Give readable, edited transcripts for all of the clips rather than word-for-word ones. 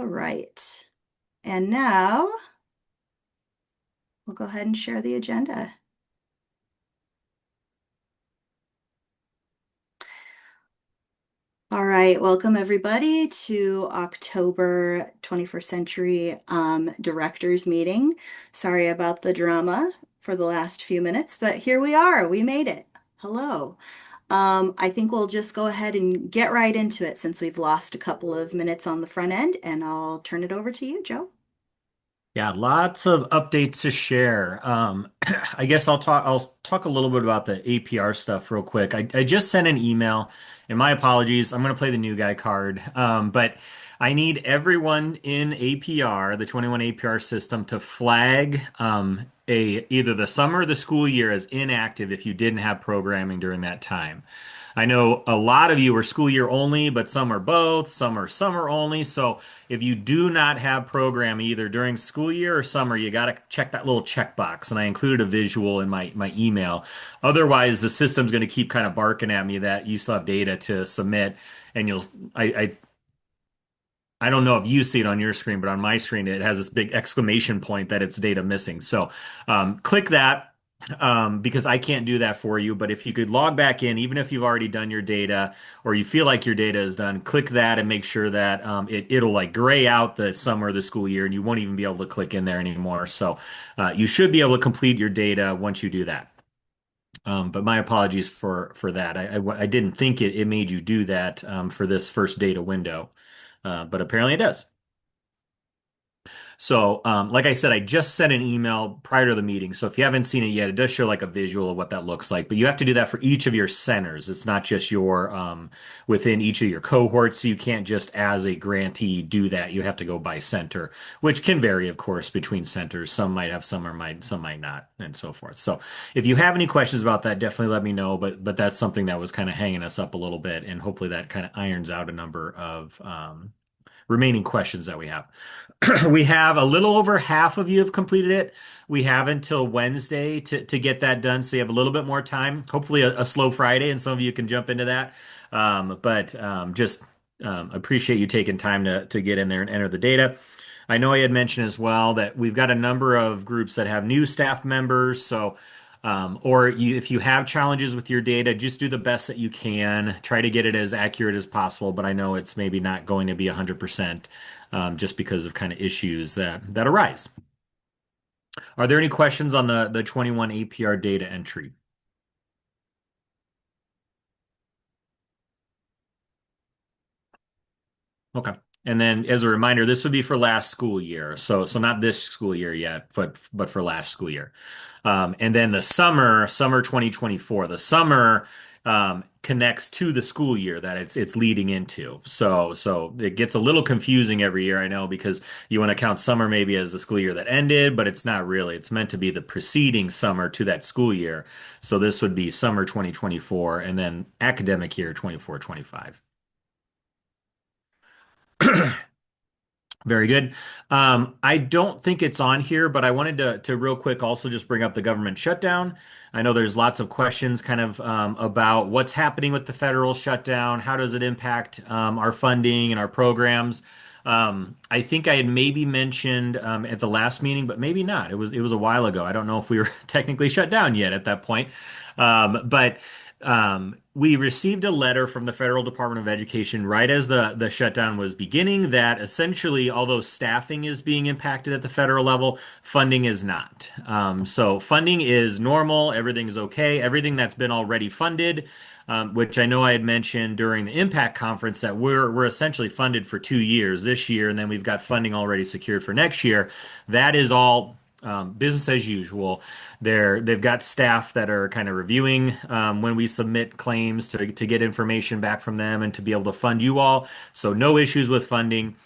All right. And now we'll go ahead and share the agenda. All right, welcome everybody to October 21st Century Directors Meeting. Sorry about the drama for the last few minutes, but here we are. We made it. Hello. I think we'll just go ahead and get right into it since we've lost a couple of minutes on the front end, and I'll turn it over to you, Joe. Yeah, lots of updates to share. I guess I'll talk a little bit about the APR stuff real quick. I just sent an email, and my apologies. I'm going to play the new guy card. But I need everyone in APR, the 21 APR system, to flag a either the summer or the school year as inactive if you didn't have programming during that time. I know a lot of you are school year only, but some are both, some are summer only. So if you do not have program either during school year or summer, you got to check that little checkbox. And I included a visual in my email. Otherwise, the system's going to keep kind of barking at me that you still have data to submit. And I don't know if you see it on your screen, but on my screen, it has this big exclamation point that it's data missing. So click that because I can't do that for you. But if you could log back in, even if you've already done your data or you feel like your data is done, click that and make sure that it'll like gray out the summer or the school year and you won't even be able to click in there anymore. So you should be able to complete your data once you do that. But my apologies for that. I didn't think it made you do that for this first data window, but apparently it does. So, like I said, I just sent an email prior to the meeting. So if you haven't seen it yet, it does show like a visual of what that looks like. But you have to do that for each of your centers. It's not just your within each of your cohorts. So you can't just as a grantee do that. You have to go by center, which can vary, of course, between centers. Some might have some might not, and so forth. So if you have any questions about that, definitely let me know. But that's something that was kind of hanging us up a little bit, and hopefully that kind of irons out a number of remaining questions that we have. We have a little over half of you have completed it. We have until Wednesday to get that done, so you have a little bit more time. Hopefully, a slow Friday, and some of you can jump into that. But just appreciate you taking time to get in there and enter the data. I know I had mentioned as well that we've got a number of groups that have new staff members. So, if you have challenges with your data, just do the best that you can. Try to get it as accurate as possible. But I know it's maybe not going to be 100% just because of kind of issues that arise. Are there any questions on the 21 APR data entry? Okay. And then as a reminder, this would be for last school year. So not this school year yet, but for last school year. And then the summer 2024, the summer connects to the school year that it's leading into. So it gets a little confusing every year, I know, because you want to count summer maybe as the school year that ended, but it's not really. It's meant to be the preceding summer to that school year. So this would be summer 2024 and then academic year 24-25. Very good. I don't think it's on here, but I wanted to real quick also just bring up the government shutdown. I know there's lots of questions kind of about what's happening with the federal shutdown. How does it impact our funding and our programs? I think I had maybe mentioned at the last meeting, but maybe not. It was a while ago. I don't know if we were technically shut down yet at that point. But we received a letter from the Federal Department of Education right as the shutdown was beginning that essentially, although staffing is being impacted at the federal level, funding is not. So funding is normal, everything is okay, everything that's been already funded, which I know I had mentioned during the Impact Conference that we're essentially funded for 2 years this year, and then we've got funding already secured for next year. That is all business as usual. They've got staff that are kind of reviewing when we submit claims to get information back from them and to be able to fund you all. So no issues with funding.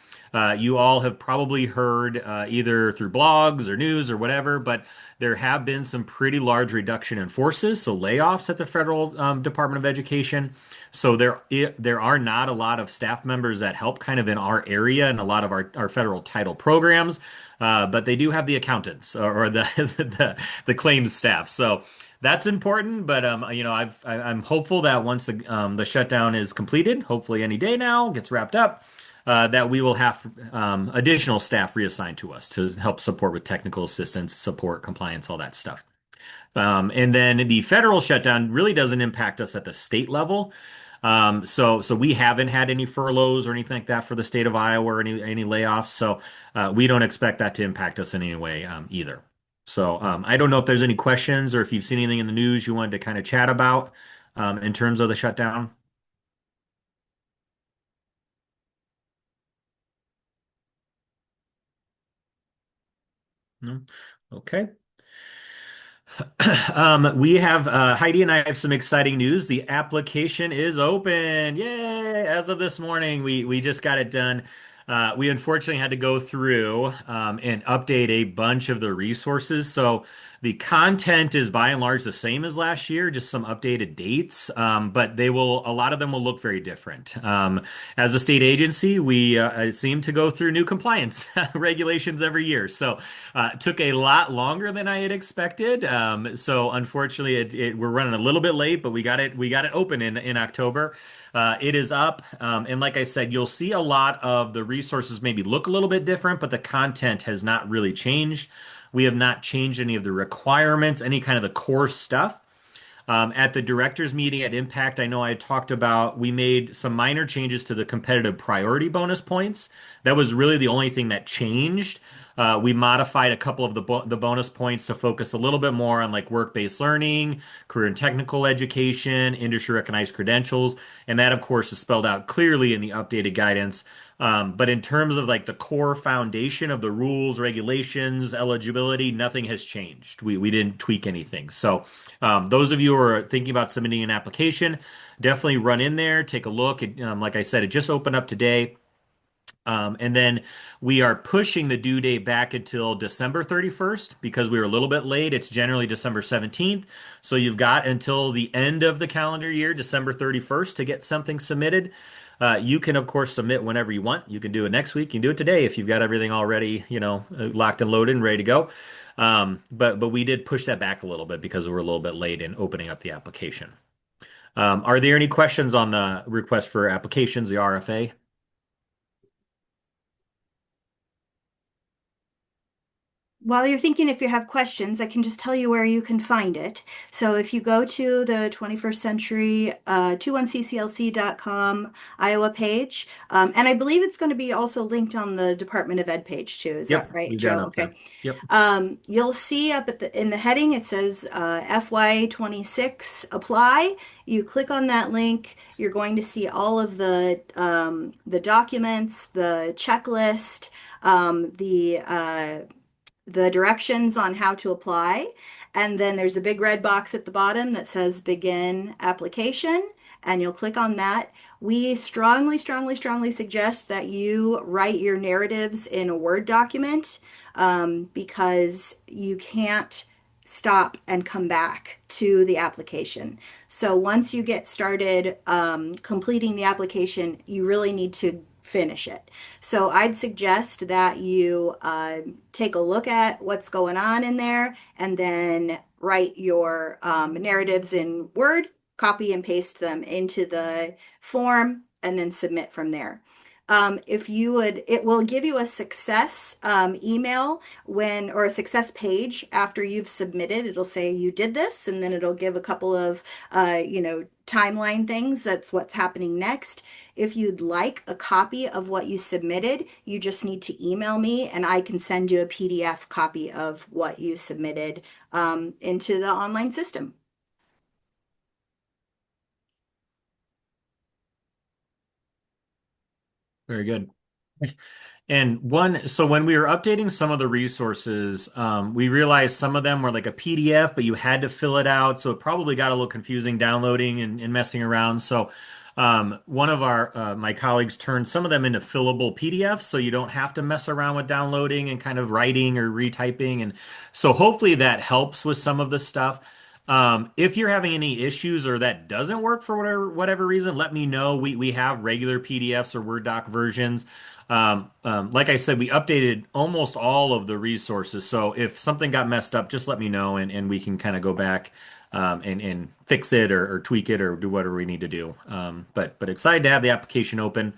You all have probably heard either through blogs or news or whatever, but there have been some pretty large reduction in forces, so layoffs at the Federal Department of Education. So there are not a lot of staff members that help kind of in our area and a lot of our federal title programs, but they do have the accountants or the the claims staff. So that's important, but I'm hopeful that once the shutdown is completed, hopefully any day now, gets wrapped up, that we will have additional staff reassigned to us to help support with technical assistance, support, compliance, all that stuff. And then the federal shutdown really doesn't impact us at the state level. So we haven't had any furloughs or anything like that for the state of Iowa or any layoffs. So we don't expect that to impact us in any way either. So I don't know if there's any questions or if you've seen anything in the news you wanted to kind of chat about in terms of the shutdown. No? Okay. We have Heidi and I have some exciting news. The application is open. Yay! As of this morning, we just got it done. We unfortunately had to go through and update a bunch of the resources. So the content is by and large the same as last year, just some updated dates. But a lot of them will look very different. As a state agency, we seem to go through new compliance regulations every year. So it took a lot longer than I had expected. So unfortunately, we're running a little bit late, but we got it open in October. It is up, and like I said, you'll see a lot of the resources maybe look a little bit different, but the content has not really changed. We have not changed any of the requirements, any kind of the core stuff. At the directors meeting at Impact, I know I had talked about we made some minor changes to the competitive priority bonus points. That was really the only thing that changed. We modified a couple of the bonus points to focus a little bit more on like work-based learning, career and technical education, industry recognized credentials, and that of course is spelled out clearly in the updated guidance. But in terms of like the core foundation of the rules, regulations, eligibility, nothing has changed. We didn't tweak anything. So those of you who are thinking about submitting an application, definitely run in there, take a look. Like I said, it just opened up today. And then we are pushing the due date back until December 31st because we were a little bit late. It's generally December 17th. So you've got until the end of the calendar year, December 31st, to get something submitted. You can, of course, submit whenever you want. You can do it next week. You can do it today if you've got everything already, locked and loaded and ready to go. But we did push that back a little bit because we were a little bit late in opening up the application. Are there any questions on the request for applications, the RFA? While you're thinking, if you have questions, I can just tell you where you can find it. So if you go to the 21st Century 21cclc.com Iowa page, and I believe it's going to be also linked on the Department of Ed page too. Is that Yep, right, we've got it Joe? up Okay. there. Yep. You'll see up at in the heading it says FY26 apply. You click on that link, you're going to see all of the documents, the checklist, the directions on how to apply. And then there's a big red box at the bottom that says begin application, and you'll click on that. We strongly, strongly, strongly suggest that you write your narratives in a Word document because you can't stop and come back to the application. So once you get started completing the application, you really need to finish it. So I'd suggest that you take a look at what's going on in there and then write your narratives in Word, copy and paste them into the form, and then submit from there. If you would, it will give you a success email or a success page after you've submitted. It'll say you did this, and then it'll give a couple of, timeline things. That's what's happening next. If you'd like a copy of what you submitted, you just need to email me and I can send you a PDF copy of what you submitted into the online system. Very good. So when we were updating some of the resources, we realized some of them were like a PDF, but you had to fill it out. So it probably got a little confusing downloading and messing around. So one of my colleagues turned some of them into fillable PDFs, so you don't have to mess around with downloading and kind of writing or retyping. And so hopefully that helps with some of the stuff. If you're having any issues or that doesn't work for whatever reason, let me know. We have regular PDFs or Word doc versions. Like I said, we updated almost all of the resources. So if something got messed up, just let me know and we can kind of go back and fix it or tweak it or do whatever we need to do. But excited to have the application open.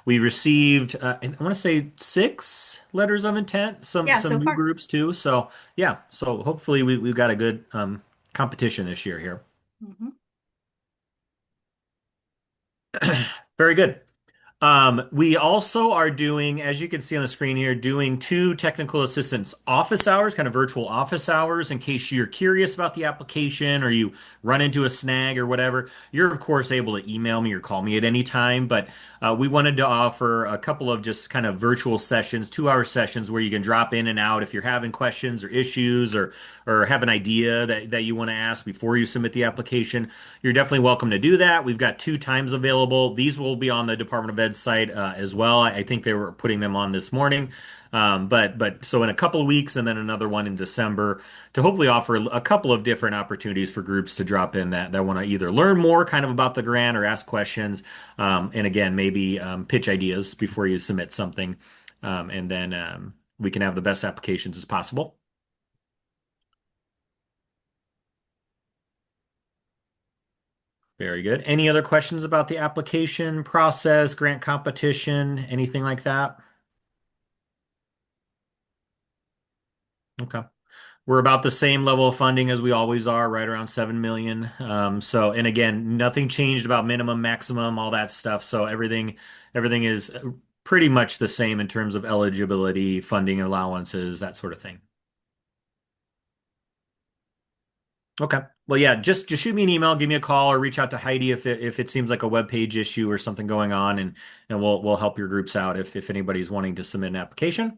We received, I want to say 6 letters of intent, Yeah, some so new far. groups too. So yeah, so hopefully we've got a good competition this year here. Mhm. Very good. We also are doing, as you can see on the screen here, doing 2 technical assistance office hours, kind of virtual office hours, in case you're curious about the application or you run into a snag or whatever. You're, of course, able to email me or call me at any time, but we wanted to offer a couple of just kind of virtual sessions, 2 hour sessions where you can drop in and out if you're having questions or issues or have an idea that you want to ask before you submit the application. You're definitely welcome to do that. We've got 2 times available. These will be on the Department of Ed site as well. I think they were putting them on this morning. But so in a couple of weeks and then another one in December to hopefully offer a couple of different opportunities for groups to drop in that want to either learn more kind of about the grant or ask questions. And again, maybe pitch ideas before you submit something. And then we can have the best applications as possible. Very good. Any other questions about the application process, grant competition, anything like that? Okay. We're about the same level of funding as we always are, right around 7 million. So, and again, nothing changed about minimum, maximum, all that stuff. So everything is pretty much the same in terms of eligibility, funding allowances, that sort of thing. Okay. Well, yeah, just shoot me an email, give me a call, or reach out to Heidi if it seems like a web page issue or something going on, and we'll help your groups out if anybody's wanting to submit an application.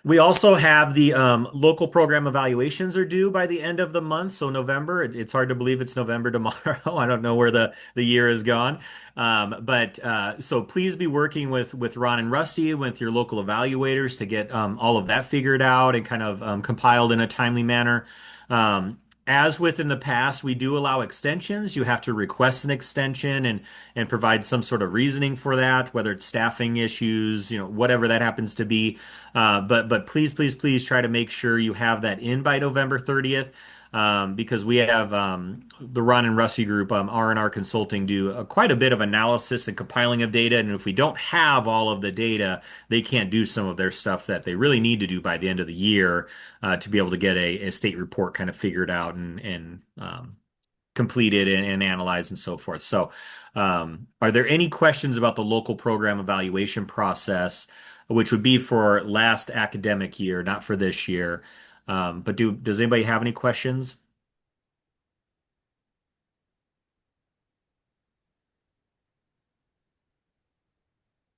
We also have the local program evaluations are due by the end of the month, so November. It's hard to believe it's November tomorrow. I don't know where the year has gone, but so please be working with Ron and Rusty with your local evaluators to get all of that figured out and kind of compiled in a timely manner. As with in the past, we do allow extensions. You have to request an extension and provide some sort of reasoning for that, whether it's staffing issues, whatever that happens to be. But please try to make sure you have that in by November 30th. Because we have the Ron and Rusty group, R&R Consulting, do quite a bit of analysis and compiling of data. And if we don't have all of the data, they can't do some of their stuff that they really need to do by the end of the year to be able to get a state report kind of figured out and completed and analyzed and so forth. So, are there any questions about the local program evaluation process, which would be for last academic year, not for this year? But does anybody have any questions?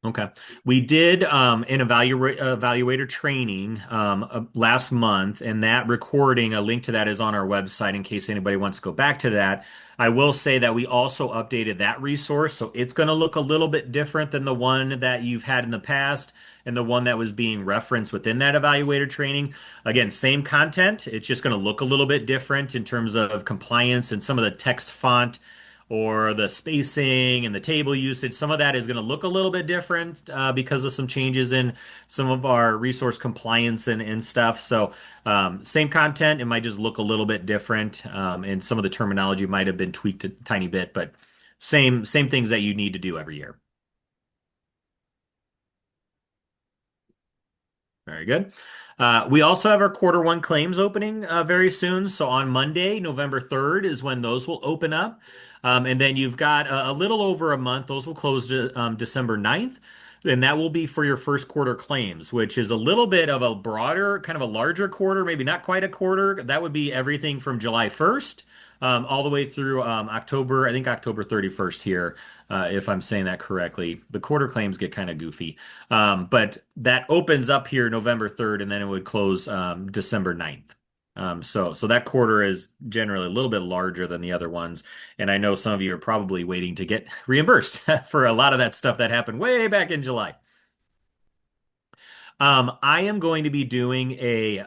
Okay. We did an evaluator training last month, and that recording, a link to that is on our website in case anybody wants to go back to that. I will say that we also updated that resource, so it's going to look a little bit different than the one that you've had in the past and the one that was being referenced within that evaluator training. Again, same content, it's just going to look a little bit different in terms of compliance and some of the text font or the spacing and the table usage. Some of that is going to look a little bit different because of some changes in some of our resource compliance and stuff. So, same content, it might just look a little bit different, and some of the terminology might have been tweaked a tiny bit, but same things that you need to do every year. Very good. We also have our quarter 1 claims opening very soon. So on Monday, November 3rd is when those will open up. And then you've got a little over a month. Those will close December 9th. And that will be for your first quarter claims, which is a little bit of a broader, kind of a larger quarter, maybe not quite a quarter. That would be everything from July 1st all the way through October, I think October 31st here, if I'm saying that correctly. The quarter claims get kind of goofy. But that opens up here November 3rd, and then it would close December 9th. So that quarter is generally a little bit larger than the other ones. And I know some of you are probably waiting to get reimbursed for a lot of that stuff that happened way back in July. I am going to be doing a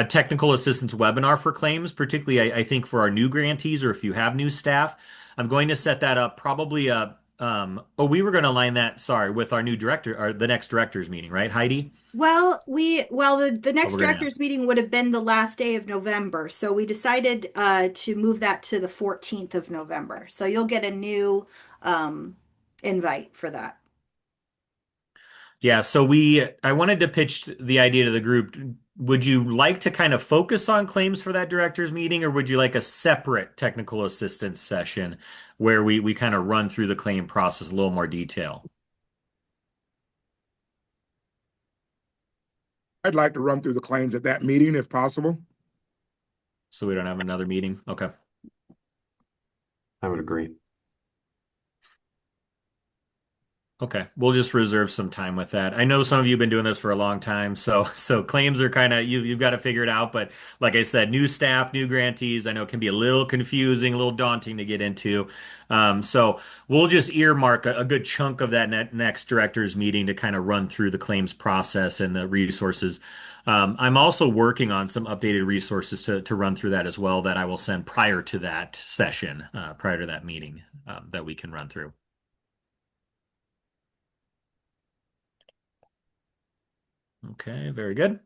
technical assistance webinar for claims, particularly I think for our new grantees or if you have new staff. I'm going to set that up probably Oh, we were going to align that, sorry, with our new director, or the next director's meeting, right, Heidi? The Oh, next we're gonna. directors meeting would have been the last day of November, so we decided to move that to the 14th of November. So you'll get a new um, invite for that. Yeah, so I wanted to pitch the idea to the group. Would you like to kind of focus on claims for that director's meeting, or would you like a separate technical assistance session where we kind of run through the claim process in a little more detail? I'd like to run through the claims at that meeting if possible. So we don't have another meeting? Okay. I would agree. Okay, we'll just reserve some time with that. I know some of you have been doing this for a long time, so claims are kind of you've got to figure it out. But like I said, new staff, new grantees, I know it can be a little confusing, a little daunting to get into. So we'll just earmark a good chunk of that next directors meeting to kind of run through the claims process and the resources. I'm also working on some updated resources to run through that as well that I will send prior to that session, prior to that meeting, that we can run through. Okay, very good.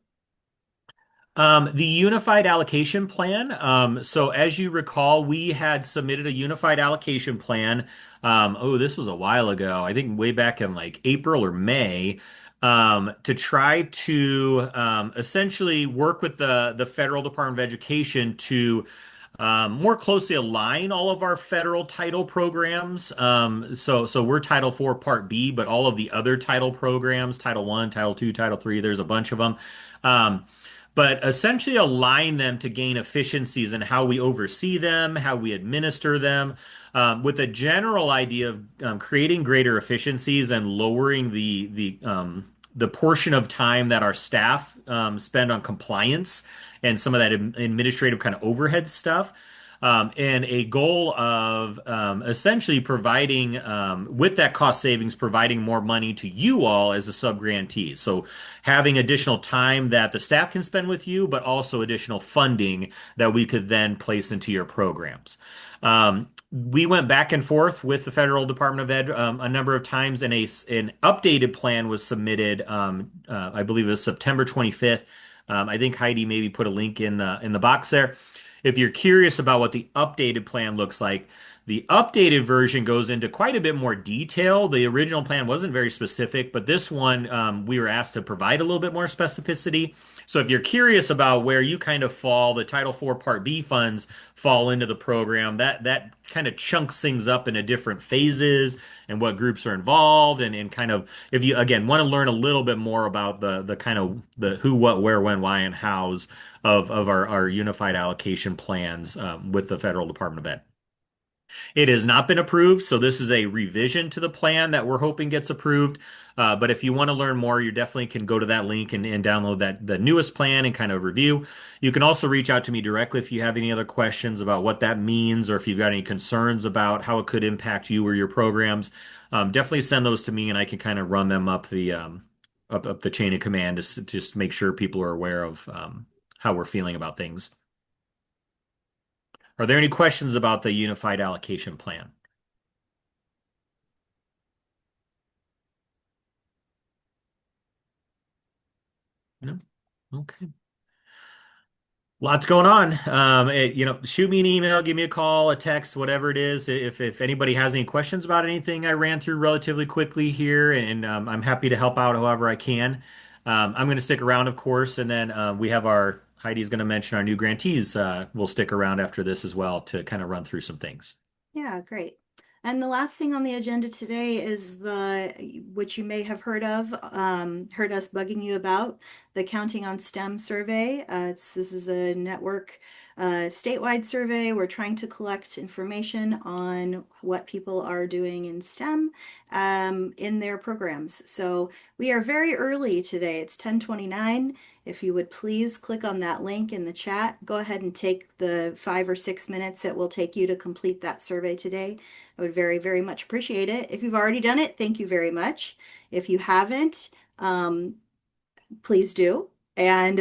The unified allocation plan. So as you recall, we had submitted a unified allocation plan. Oh, this was a while ago. I think way back in like April or May, to try to essentially work with the Federal Department of Education to more closely align all of our federal title programs. So we're Title IV Part B, but all of the other title programs, Title I, Title II, Title III, there's a bunch of them. Um, but essentially align them to gain efficiencies in how we oversee them, how we administer them, with a general idea of creating greater efficiencies and lowering the portion of time that our staff spend on compliance and some of that administrative kind of overhead stuff. And a goal of essentially providing, with that cost savings, providing more money to you all as a sub-grantee. So having additional time that the staff can spend with you, but also additional funding that we could then place into your programs. We went back and forth with the Federal Department of Ed a number of times, and an updated plan was submitted. I believe it was September 25th. I think Heidi maybe put a link in the box there. If you're curious about what the updated plan looks like, the updated version goes into quite a bit more detail. The original plan wasn't very specific, but this one we were asked to provide a little bit more specificity. So if you're curious about where you kind of fall, the Title IV Part B funds fall into the program. That kind of chunks things up into different phases and what groups are involved, and kind of if you again want to learn a little bit more about the kind of the who, what, where, when, why, and hows of our unified allocation plans with the Federal Department of Ed. It has not been approved, so this is a revision to the plan that we're hoping gets approved. But if you want to learn more, you definitely can go to that link and download the newest plan and kind of review. You can also reach out to me directly if you have any other questions about what that means, or if you've got any concerns about how it could impact you or your programs. Definitely send those to me, and I can kind of run them up the chain of command to just make sure people are aware of how we're feeling about things. Are there any questions about the unified allocation plan? No? Okay. Lots going on. Shoot me an email, give me a call, a text, whatever it is. If anybody has any questions about anything I ran through relatively quickly here, and I'm happy to help out however I can. I'm going to stick around, of course, and then we have Heidi's going to mention our new grantees. Will stick around after this as well to kind of run through some things. Yeah, great. And the last thing on the agenda today is which you may have heard us bugging you about, the Counting on STEM survey. This is a network statewide survey. We're trying to collect information on what people are doing in STEM in their programs. So we are very early today. It's 10:29. If you would please click on that link in the chat, go ahead and take the 5 or 6 minutes it will take you to complete that survey today. I would very, very much appreciate it. If you've already done it, thank you very much. If you haven't, please do. And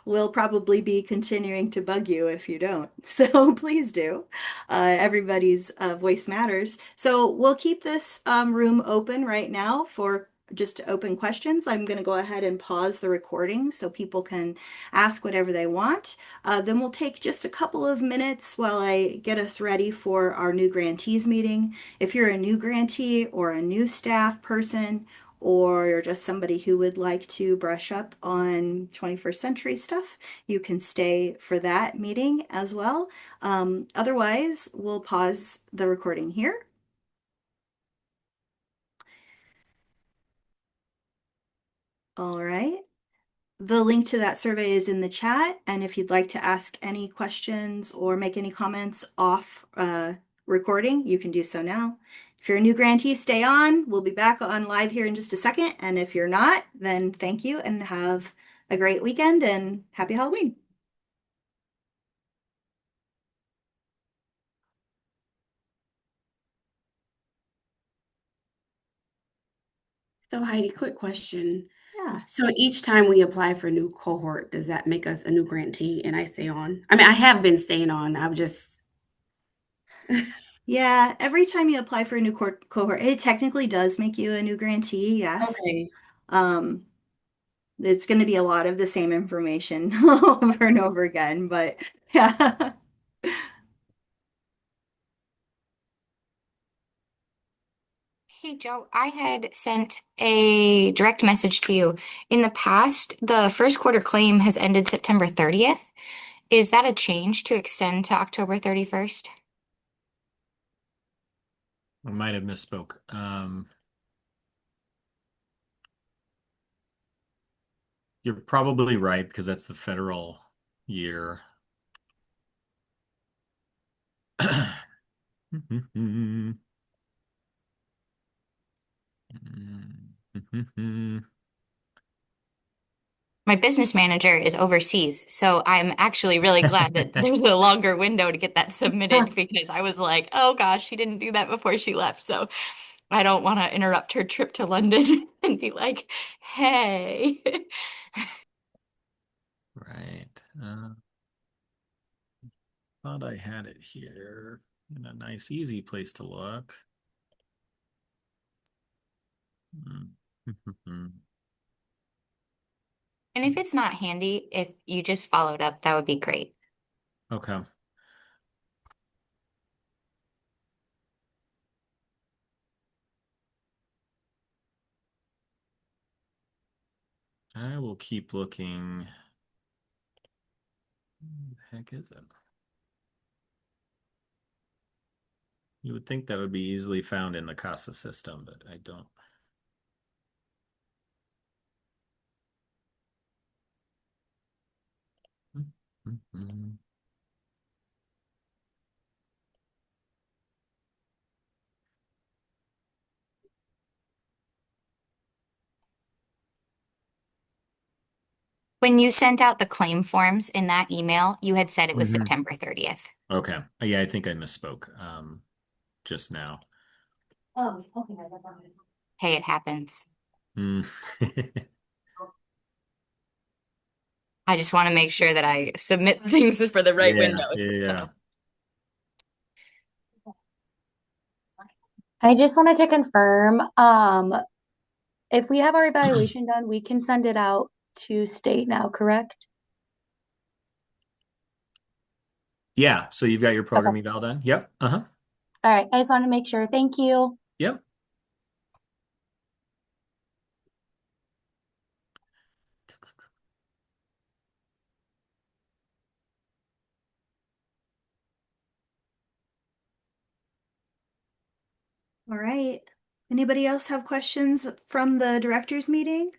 we'll probably be continuing to bug you if you don't. So please do. Everybody's voice matters. So we'll keep this room open right now for just open questions. I'm going to go ahead and pause the recording so people can ask whatever they want. Then we'll take just a couple of minutes while I get us ready for our new grantees meeting. If you're a new grantee or a new staff person, or you're just somebody who would like to brush up on 21st century stuff, you can stay for that meeting as well. Otherwise, we'll pause the recording here. All right. The link to that survey is in the chat, and if you'd like to ask any questions or make any comments off recording, you can do so now. If you're a new grantee, stay on. We'll be back on live here in just a second. And if you're not, then thank you and have a great weekend and happy Halloween. So Heidi, quick question. Yeah. So each time we apply for a new cohort, does that make us a new grantee and I stay on? I mean, I have been staying on. I've just Yeah, every time you apply for a new cohort, it technically does make you a new grantee, yes. okay. Um, it's going to be a lot of the same information over and over again, but yeah. Hey Joe, I had sent a direct message to you. In the past, the first quarter claim has ended September 30th. Is that a change to extend to October 31st? I might have misspoke. You're probably right because that's the federal year. My business manager is overseas, so I'm actually really glad that there's a longer window to get that submitted because I was like, oh gosh, she didn't do that before she left. So I don't want to interrupt her trip to London and be like, hey. Right. Thought I had it here in a nice, easy place to look. And if it's not handy, if you just followed up, that would be great. Okay. I will keep looking. Where the heck is it? You would think that would be easily found in the CASA system, but I don't. When you sent out the claim forms in that email, you had said it was Mhm. September 30th. Okay. Yeah, I think I misspoke just now. Oh, okay. Hey, it happens. Mm. I just want to make sure that I submit things for the right Yeah, windows. yeah. So I just wanted to confirm, if we have our evaluation done, we can send it out to state now, correct? Yeah, so you've got your program Okay. eval done? Yep. Uh-huh. All right. I just wanted to make sure. Thank you. Yep. All right. Anybody else have questions from the directors meeting?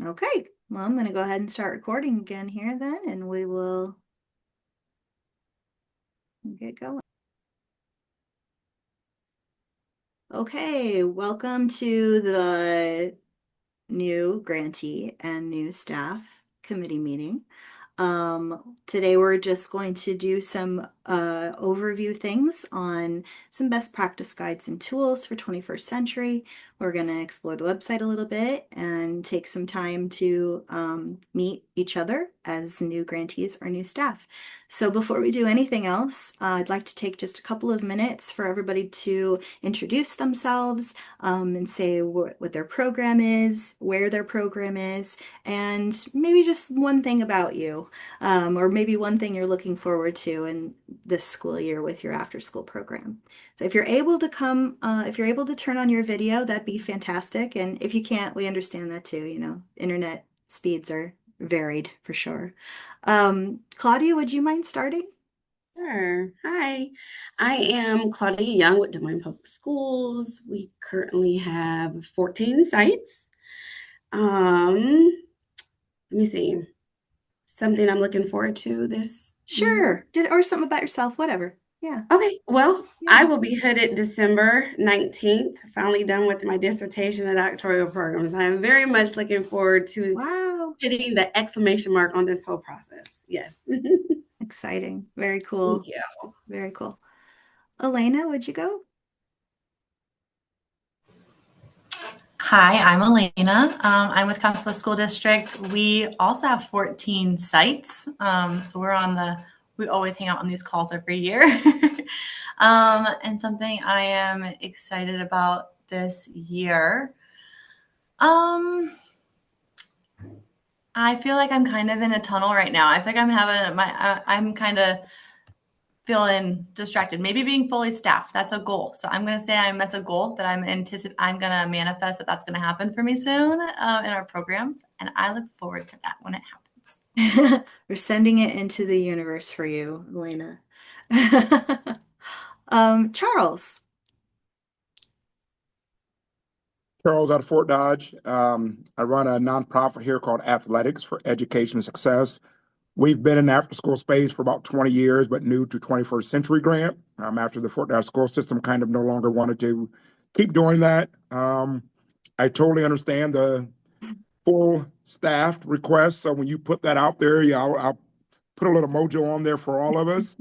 Okay, well, I'm going to go ahead and start recording again here then, and we will get going. Okay, welcome to the new grantee and new staff committee meeting. Today we're just going to do some overview things on some best practice guides and tools for 21st century. We're going to explore the website a little bit and take some time to meet each other as new grantees or new staff. So before we do anything else, I'd like to take just a couple of minutes for everybody to introduce themselves and say what their program is, where their program is, and maybe just one thing about you, or maybe one thing you're looking forward to in this school year with your after school program. So if you're able to if you're able to turn on your video, that'd be fantastic. And if you can't, we understand that too. You know, internet speeds are varied for sure. Claudia, would you mind starting? Sure. Hi, I am Claudia Young with Des Moines Public Schools. We currently have 14 sites. Um, Let me see. Something I'm looking forward to this year. Sure. Or something about yourself, whatever. Yeah. Okay, well, I Yeah. will be hooded December 19th, finally done with my dissertation and doctoral programs. I am very much looking forward to Wow. hitting the exclamation mark on this whole process. Yes. Exciting. Very Thank cool. you. Very cool. Elena, would you go? Hi, I'm Elena. I'm with Constable School District. We also have 14 sites. So we always hang out on these calls every year. And something I am excited about this year. I feel like I'm kind of in a tunnel right now. I think I'm kind of feeling distracted. Maybe being fully staffed. That's a goal. So I'm going to say that's a goal that I'm going to manifest that's going to happen for me soon in our programs. And I look forward to that when it happens. We're sending it into the universe for you, Elena. Charles. Charles out of Fort Dodge. I run a nonprofit here called Athletics for Education and Success. We've been in the after school space for about 20 years, but new to 21st Century Grant. After the Fort Dodge school system kind of no longer wanted to keep doing that. I totally understand the full staffed request. So when you put that out there, yeah, I'll put a little mojo on there for all of us.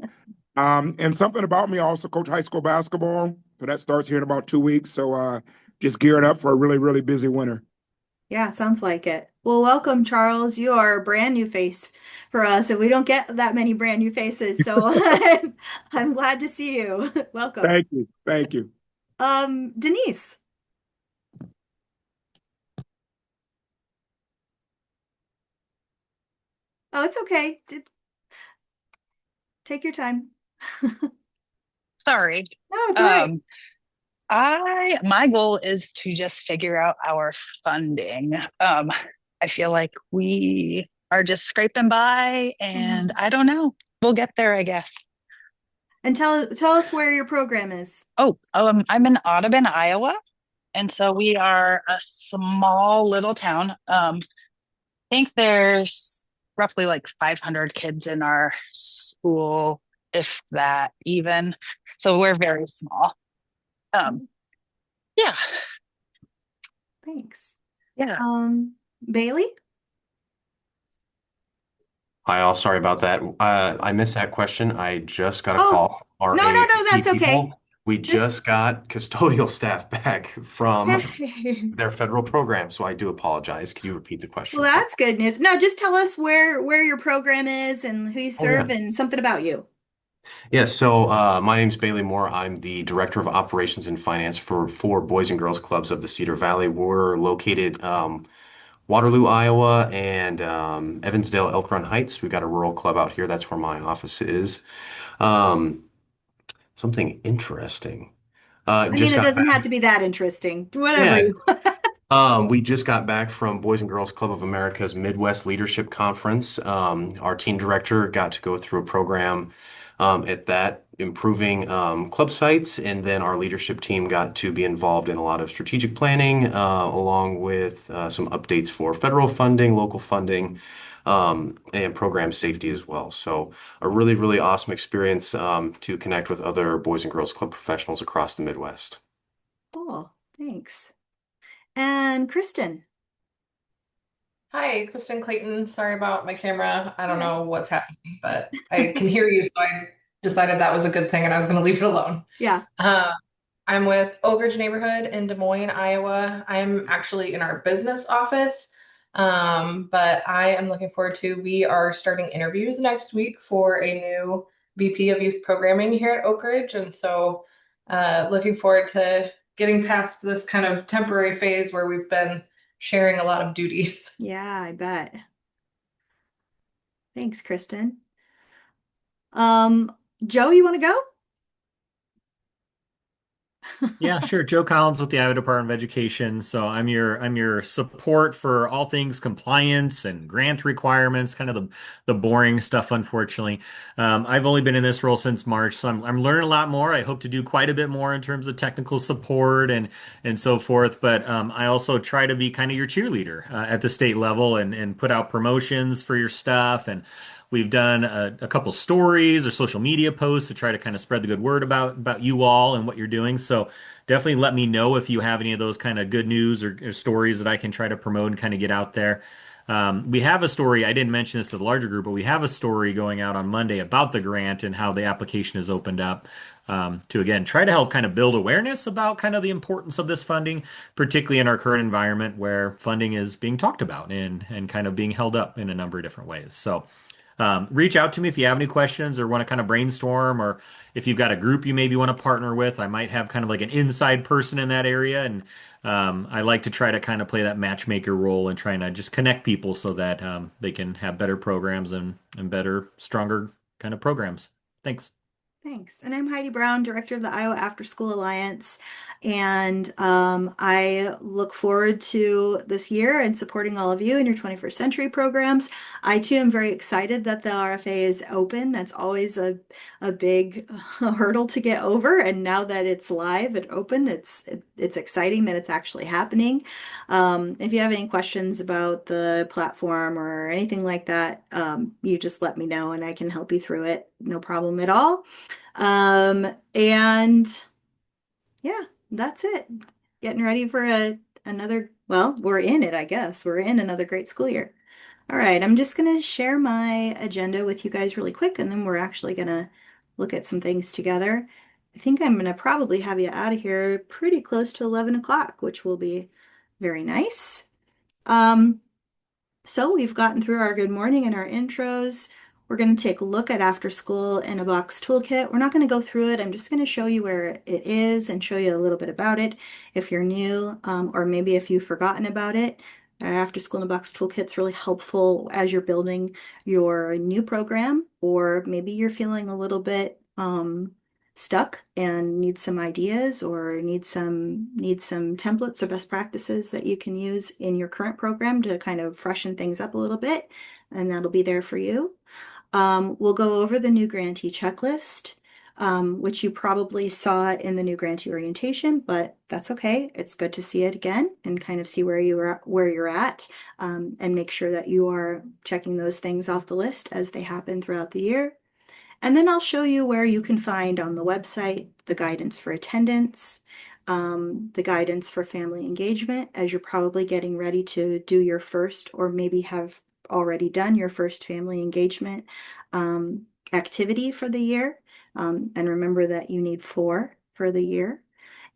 And something about me, I also coach high school basketball. So that starts here in about 2 weeks. So just gearing up for a really, really busy winter. Yeah, sounds like it. Well, welcome, Charles. You are a brand new face for us, and we don't get that many brand new faces. So I'm glad to see you. Welcome. Thank you. Thank you. Denise. Oh, it's okay. Take your time. Sorry. No, it's all right. My goal is to just figure out our funding. I feel like we are just scraping by and Mhm. I don't know. We'll get there, I guess. And tell us where your program is. I'm in Audubon, Iowa. And so we are a small little town. I think there's roughly like 500 kids in our school, if that even. So we're very small. Um, yeah, Thanks. yeah. Bailey? Hi, all. Sorry about that. I missed that question. I just got a Oh, call from our no, no, no, AAP that's okay. people. We Just just got custodial staff back from hey. their federal program, so I do apologize. Could you repeat the Well, question, please? that's good news. No, just tell us where your program is and who you Oh, yeah. serve and something about you. Yeah, so my name's Bailey Moore. I'm the Director of Operations and Finance for four Boys and Girls Clubs of the Cedar Valley. We're located Waterloo, Iowa, and Evansdale, Elk Run Heights. We've got a rural club out here. That's where my office is. Um, Something interesting. I mean, Just it got doesn't have back. to be that interesting. Whatever Yeah, you. we just got back from Boys and Girls Club of America's Midwest Leadership Conference. Our team director got to go through a program at that, improving club sites, and then our leadership team got to be involved in a lot of strategic planning, along with some updates for federal funding, local funding, and program safety as well. So a really, really awesome experience to connect with other Boys and Girls Club professionals across the Midwest. Cool. Thanks. And Kristen. Hi, Kristen Clayton. Sorry about my camera. I All don't right. know what's happening, but I can hear you, so I decided that was a good thing and I was going to leave it alone. Yeah. Uh, I'm with Oak Ridge Neighborhood in Des Moines, Iowa. I'm actually in our business office, but I am looking forward to, we are starting interviews next week for a new VP of Youth Programming here at Oak Ridge. And so looking forward to getting past this kind of temporary phase where we've been sharing a lot of duties. Yeah, I bet. Thanks, Kristen. Joe, you want to go? Yeah, sure. Joe Collins with the Iowa Department of Education. So I'm your support for all things compliance and grant requirements, kind of the boring stuff, unfortunately. I've only been in this role since March, so I'm learning a lot more. I hope to do quite a bit more in terms of technical support and so forth. But I also try to be kind of your cheerleader at the state level and put out promotions for your stuff. And we've done a couple stories or social media posts to try to kind of spread the good word about you all and what you're doing. So definitely let me know if you have any of those kind of good news or stories that I can try to promote and kind of get out there. We have a story, I didn't mention this to the larger group, but we have a story going out on Monday about the grant and how the application is opened up to, again, try to help kind of build awareness about kind of the importance of this funding, particularly in our current environment where funding is being talked about and kind of being held up in a number of different ways. So reach out to me if you have any questions or want to kind of brainstorm, or if you've got a group you maybe want to partner with. I might have kind of like an inside person in that area, and I like to try to kind of play that matchmaker role and trying to just connect people so that they can have better programs and better, stronger kind of programs. Thanks. Thanks. And I'm Heidi Brown, Director of the Iowa After School Alliance. And I look forward to this year and supporting all of you in your 21st century programs. I too am very excited that the RFA is open. That's always a big hurdle to get over. And now that it's live and open, it's exciting that it's actually happening. If you have any questions about the platform or anything like that, you just let me know and I can help you through it. No problem at all. And yeah, that's it. Getting ready for another, well, we're in it, I guess. We're in another great school year. All right, I'm just gonna share my agenda with you guys really quick, and then we're actually gonna look at some things together. I think I'm gonna probably have you out of here pretty close to 11 o'clock, which will be very nice. Um, so we've gotten through our good morning and our intros. We're going to take a look at After School in a Box toolkit. We're not going to go through it. I'm just going to show you where it is and show you a little bit about it if you're new, or maybe if you've forgotten about it. Our After School in a Box toolkit's really helpful as you're building your new program, or maybe you're feeling a little bit stuck and need some ideas or need some templates or best practices that you can use in your current program to kind of freshen things up a little bit, and that'll be there for you. We'll go over the new grantee checklist, which you probably saw in the new grantee orientation, but that's okay. It's good to see it again and kind of see where you're at, and make sure that you are checking those things off the list as they happen throughout the year. And then I'll show you where you can find on the website the guidance for attendance, the guidance for family engagement, as you're probably getting ready to do your first, or maybe have already done your first family engagement activity for the year. And remember that you need 4 for the year.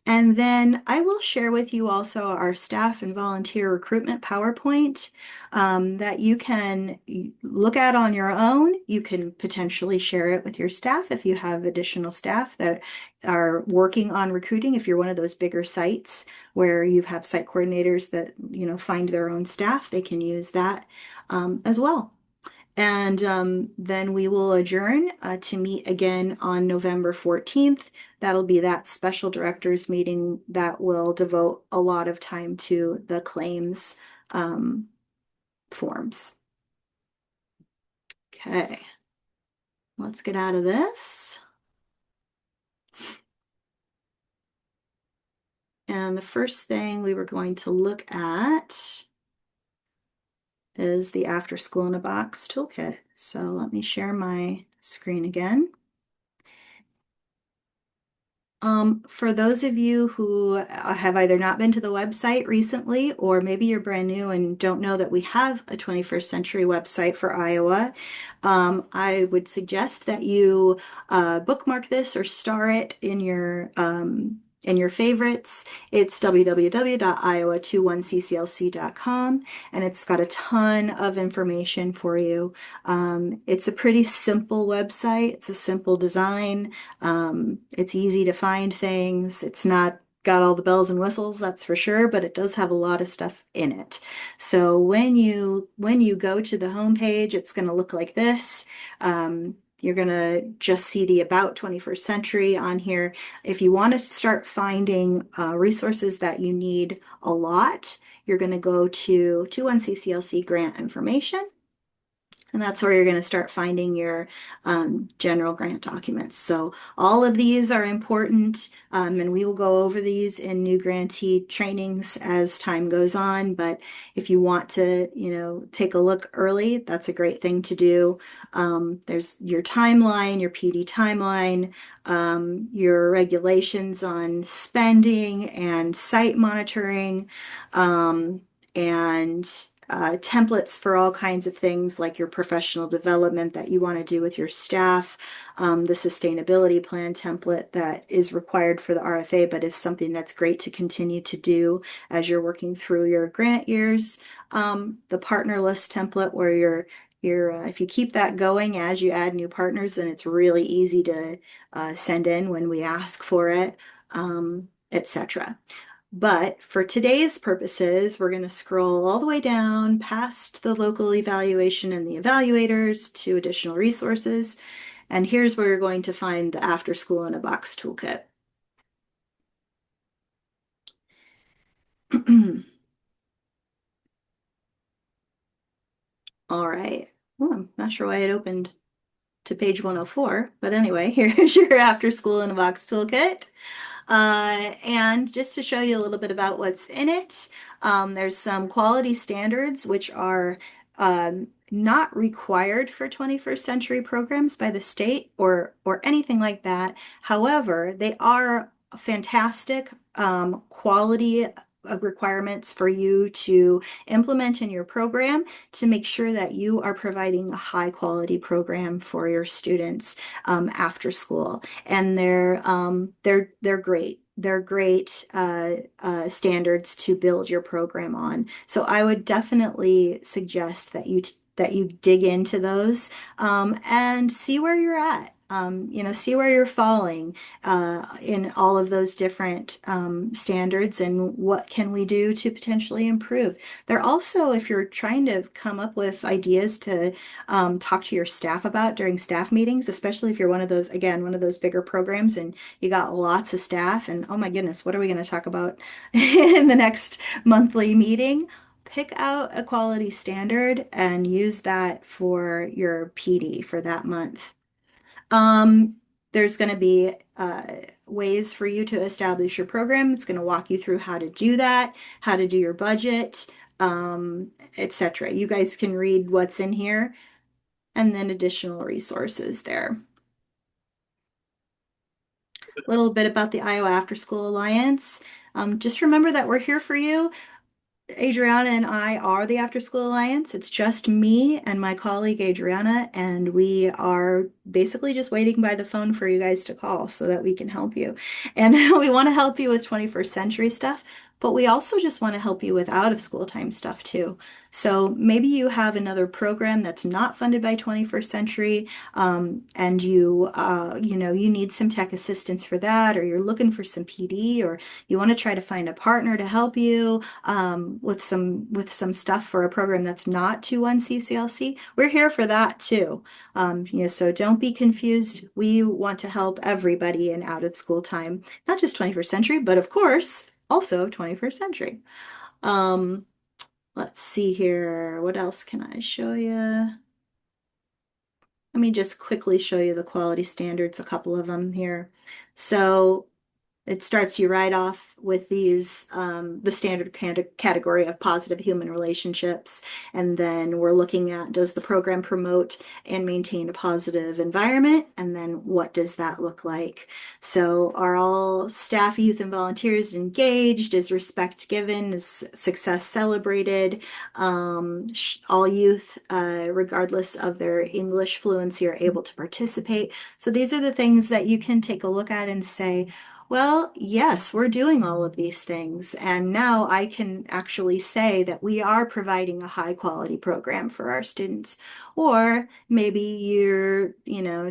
And then I will share with you also our staff and volunteer recruitment PowerPoint, that you can look at on your own. You can potentially share it with your staff if you have additional staff that are working on recruiting. If you're one of those bigger sites where you have site coordinators that, find their own staff, they can use that as well. And then we will adjourn to meet again on November 14th. That'll be that special directors meeting that will devote a lot of time to the claims forms. Okay, let's get out of this. And the first thing we were going to look at is the After School in a Box toolkit. So let me share my screen again. For those of you who have either not been to the website recently, or maybe you're brand new and don't know that we have a 21st century website for Iowa, I would suggest that you bookmark this or star it in your favorites. It's www.iowa21cclc.com, and it's got a ton of information for you. It's a pretty simple website. It's a simple design. It's easy to find things. It's not got all the bells and whistles, that's for sure, but it does have a lot of stuff in it. So when you go to the homepage, it's going to look like this. You're going to just see the About 21st Century on here. If you want to start finding resources that you need a lot, you're going to go to 21CCLC grant information. And that's where you're going to start finding your general grant documents. So all of these are important, and we will go over these in new grantee trainings as time goes on. But if you want to, take a look early, that's a great thing to do. There's your timeline, your PD timeline, your regulations on spending and site monitoring, and templates for all kinds of things like your professional development that you want to do with your staff, the sustainability plan template that is required for the RFA, but is something that's great to continue to do as you're working through your grant years. The partner list template where if you keep that going as you add new partners, then it's really easy to send in when we ask for it, etc. But for today's purposes, we're going to scroll all the way down past the local evaluation and the evaluators to additional resources. And here's where you're going to find the After School in a Box toolkit. All right. Well, I'm not sure why it opened to page 104, but anyway, here's your After School in a Box toolkit. And just to show you a little bit about what's in it, there's some quality standards which are not required for 21st century programs by the state or anything like that. However, they are fantastic quality requirements for you to implement in your program to make sure that you are providing a high quality program for your students after school. And they're great. They're great standards to build your program on. So I would definitely suggest that you dig into those and see where you're at. See where you're falling in all of those different standards and what can we do to potentially improve. They're also, if you're trying to come up with ideas to talk to your staff about during staff meetings, especially if you're one of those, again, one of those bigger programs and you got lots of staff and oh my goodness, what are we going to talk about in the next monthly meeting? Pick out a quality standard and use that for your PD for that month. There's going to be ways for you to establish your program. It's going to walk you through how to do that, how to do your budget, etc. You guys can read what's in here and then additional resources there. A little bit about the Iowa After School Alliance. Just remember that we're here for you. Adriana and I are the After School Alliance. It's just me and my colleague Adriana, and we are basically just waiting by the phone for you guys to call so that we can help you. And we want to help you with 21st century stuff, but we also just want to help you with out of school time stuff too. So maybe you have another program that's not funded by 21st century, and you need some tech assistance for that, or you're looking for some PD, or you want to try to find a partner to help you with some stuff for a program that's not 21CCLC. We're here for that too. So don't be confused. We want to help everybody in out of school time, not just 21st century, but of course, also 21st century. Let's see here. What else can I show you? Let me just quickly show you the quality standards, a couple of them here. So It starts you right off with these, the standard category of positive human relationships. And then we're looking at, does the program promote and maintain a positive environment? And then what does that look like? So are all staff, youth, and volunteers engaged? Is respect given? Is success celebrated? All youth, regardless of their English fluency, are able to participate. So these are the things that you can take a look at and say, well, yes, we're doing all of these things. And now I can actually say that we are providing a high quality program for our students. Or maybe you're,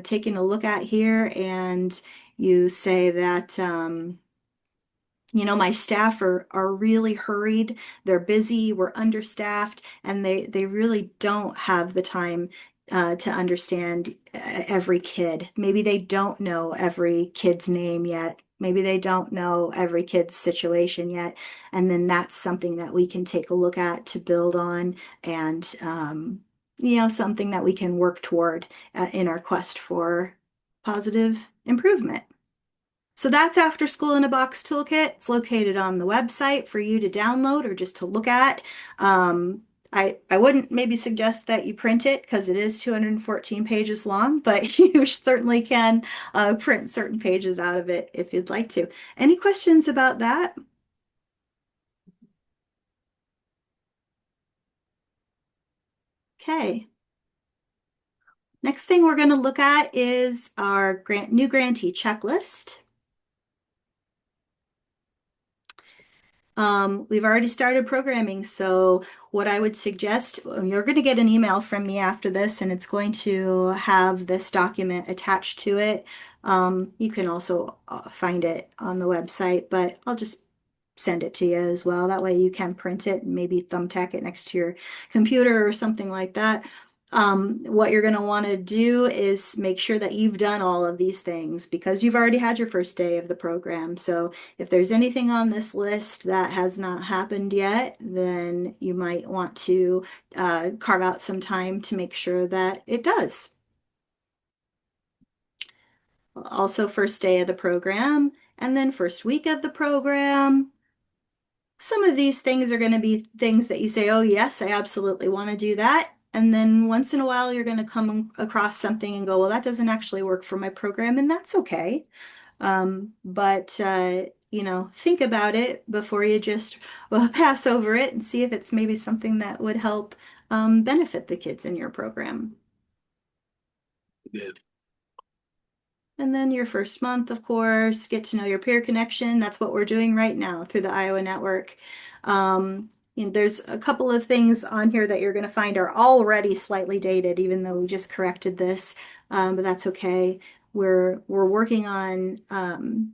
taking a look at here and you say that, my staff are really hurried, they're busy, we're understaffed, and they really don't have the time to understand every kid. Maybe they don't know every kid's name yet. Maybe they don't know every kid's situation yet. And then that's something that we can take a look at to build on and, something that we can work toward in our quest for positive improvement. So that's After School in a Box Toolkit. It's located on the website for you to download or just to look at. I wouldn't maybe suggest that you print it because it is 214 pages long, but you certainly can print certain pages out of it if you'd like to. Any questions about that? Okay. Next thing we're going to look at is our new grantee checklist. We've already started programming, so what I would suggest, you're going to get an email from me after this, and it's going to have this document attached to it. You can also find it on the website, but I'll just send it to you as well. That way you can print it and maybe thumbtack it next to your computer or something like that. What you're going to want to do is make sure that you've done all of these things because you've already had your first day of the program. So if there's anything on this list that has not happened yet, then you might want to carve out some time to make sure that it does. Also, first day of the program, and then first week of the program. Some of these things are going to be things that you say, oh, yes, I absolutely want to do that. And then once in a while, you're going to come across something and go, well, that doesn't actually work for my program, and that's okay. But think about it before you just pass over it and see if it's maybe something that would help benefit the kids in your program. Yeah. And then your first month, of course, get to know your peer connection. That's what we're doing right now through the Iowa Network. There's a couple of things on here that you're going to find are already slightly dated, even though we just corrected this, but that's okay. We're working on some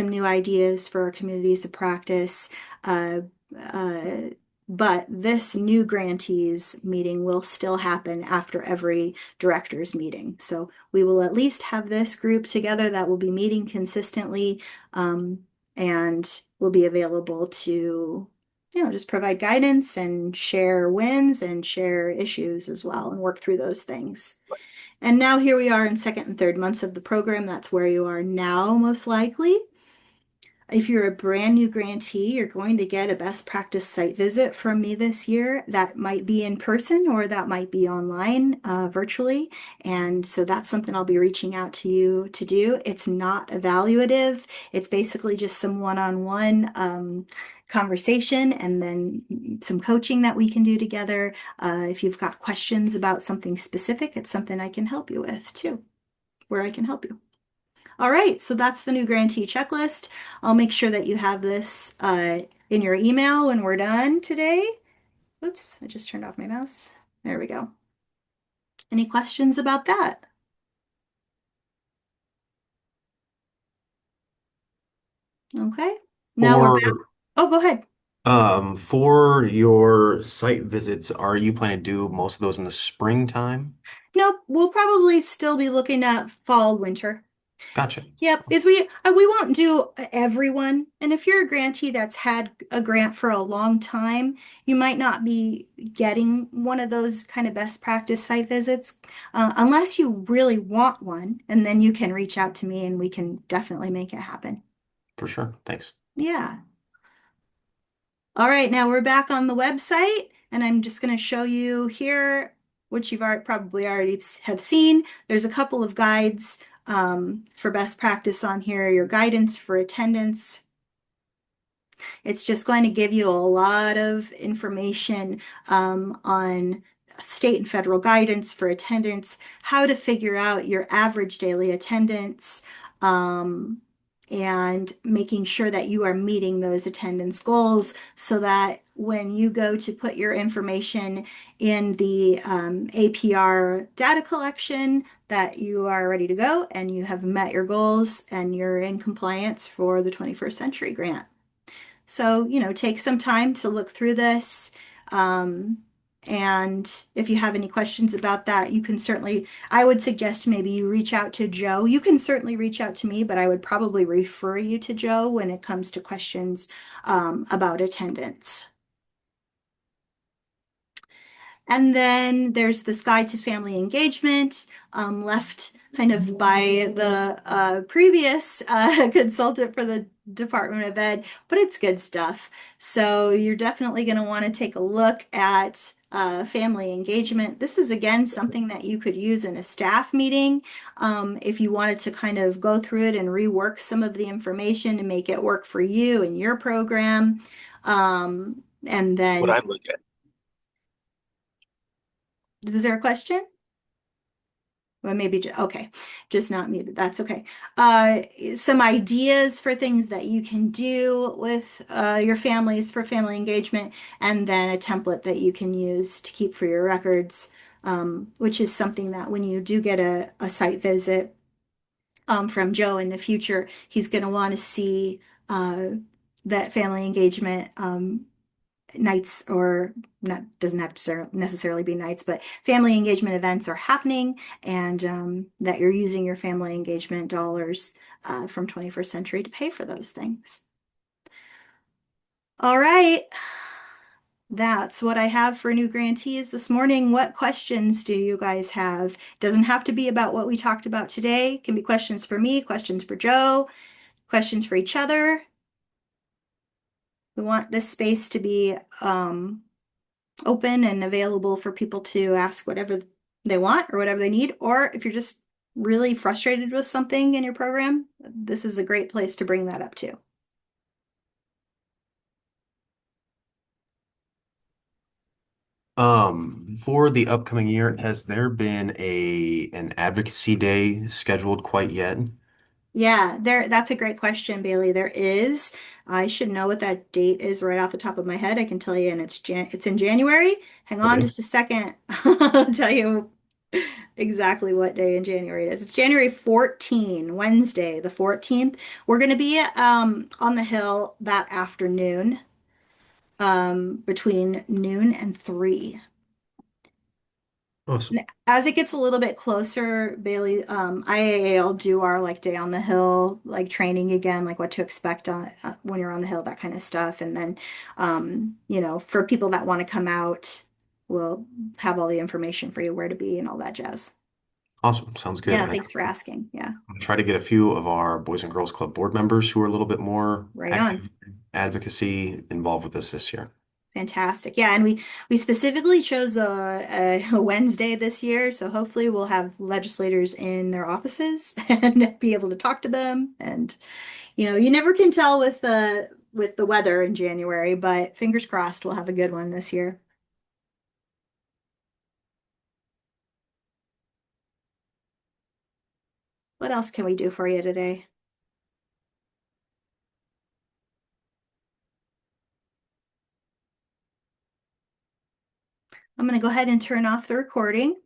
new ideas for our communities of practice. Uh, uh, but this new grantees meeting will still happen after every director's meeting. So we will at least have this group together that will be meeting consistently and will be available to, just provide guidance and share wins and share issues as well and work through those things. And now here we are in second and third months of the program. That's where you are now, most likely. If you're a brand new grantee, you're going to get a best practice site visit from me this year. That might be in person or that might be online, virtually. And so that's something I'll be reaching out to you to do. It's not evaluative. It's basically just some one-on-one conversation and then some coaching that we can do together. If you've got questions about something specific, it's something I can help you with too, where I can help you. All right, so that's the new grantee checklist. I'll make sure that you have this in your email when we're done today. Oops, I just turned off my mouse. There we go. Any questions about that? Okay, now we're back. For Oh, go ahead. for your site visits, are you planning to do most of those in the springtime? Nope, we'll probably still be looking at fall, winter Gotcha. Yep, is we won't do everyone. And if you're a grantee that's had a grant for a long time, you might not be getting one of those kind of best practice site visits, unless you really want one, and then you can reach out to me and we can definitely make it happen. For sure. Thanks. Yeah. All right, now we're back on the website, and I'm just going to show you here, which you've probably already have seen. There's a couple of guides for best practice on here, your guidance for attendance. It's just going to give you a lot of information on state and federal guidance for attendance, how to figure out your average daily attendance, um, and making sure that you are meeting those attendance goals so that when you go to put your information in the APR data collection, that you are ready to go and you have met your goals and you're in compliance for the 21st Century Grant. So, take some time to look through this. Um, and if you have any questions about that, you can certainly, I would suggest maybe you reach out to Joe. You can certainly reach out to me, but I would probably refer you to Joe when it comes to questions about attendance. And then there's this guide to family engagement, left kind of by the previous consultant for the Department of Ed, but it's good stuff. So you're definitely going to want to take a look at family engagement. This is, again, something that you could use in a staff meeting if you wanted to kind of go through it and rework some of the information to make it work for you and your program. And What then, I look at. is there a question? Well, maybe, okay, just not muted. That's okay. Some ideas for things that you can do with your families for family engagement, and then a template that you can use to keep for your records, which is something that when you do get a site visit from Joe in the future, he's going to want to see that family engagement nights, or not, doesn't have to necessarily be nights, but family engagement events are happening, and that you're using your family engagement dollars from 21st Century to pay for those things. All right. That's what I have for new grantees this morning. What questions do you guys have? Doesn't have to be about what we talked about today. It can be questions for me, questions for Joe, questions for each other. We want this space to be open and available for people to ask whatever they want or whatever they need. Or if you're just really frustrated with something in your program, this is a great place to bring that up too. For the upcoming year, has there been an advocacy day scheduled quite yet? Yeah, that's a great question, Bailey. There is. I should know what that date is right off the top of my head. I can tell you, and it's in January. Hang on Okay. just a second. I'll tell you exactly what day in January it is. It's January 14, Wednesday, the 14th. We're going to be on the Hill that afternoon, between noon and 3. Awesome. As it gets a little bit closer, Bailey, IAA will do our like day on the hill, like training again, like what to expect on when you're on the hill, that kind of stuff. And then, for people that want to come out, we'll have all the information for you, where to be and all that jazz. Awesome. Sounds good. Yeah, thanks for asking. Yeah, I try to get a few of our Boys and Girls Club board members who are a little bit more right on. active advocacy involved with this year. Fantastic. Yeah, and we specifically chose a Wednesday this year, so hopefully we'll have legislators in their offices and be able to talk to them. And you never can tell with the weather in January, but fingers crossed we'll have a good one this year. What else can we do for you today? I'm going to go ahead and turn off the recording.